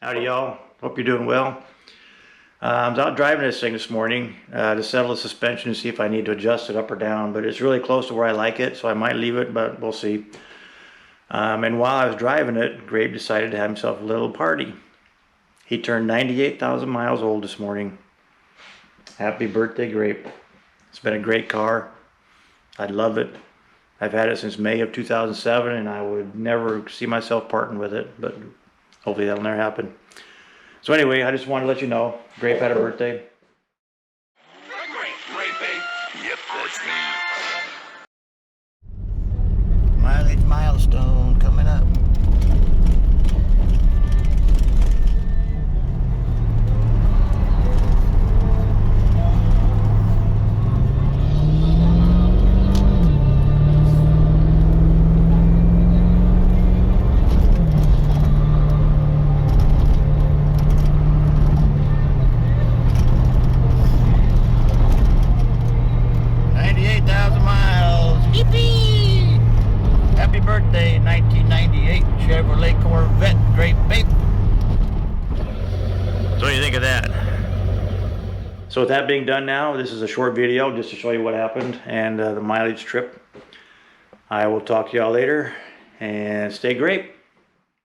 Howdy y'all, hope you're doing well. I was out driving this thing this morning to settle the suspension and see if I need to adjust it up or down, but it's really close to where I like it, so I might leave it, but we'll see. And while I was driving it, Grape decided to have himself a little party. He turned 98,000 miles old this morning. Happy birthday, Grape. It's been a great car. I love it. I've had it since May of 2007 and I would never see myself parting with it, but hopefully that'll never happen. So anyway, I just wanted to let you know, Grape had a birthday. Grape Ape. Yep, that's me. Mileage milestone coming up. Happy birthday, 1998 Chevrolet Corvette, Grape Ape. So what do you think of that? So with that being done now, this is a short video just to show you what happened and the mileage trip. I will talk to y'all later and stay grape.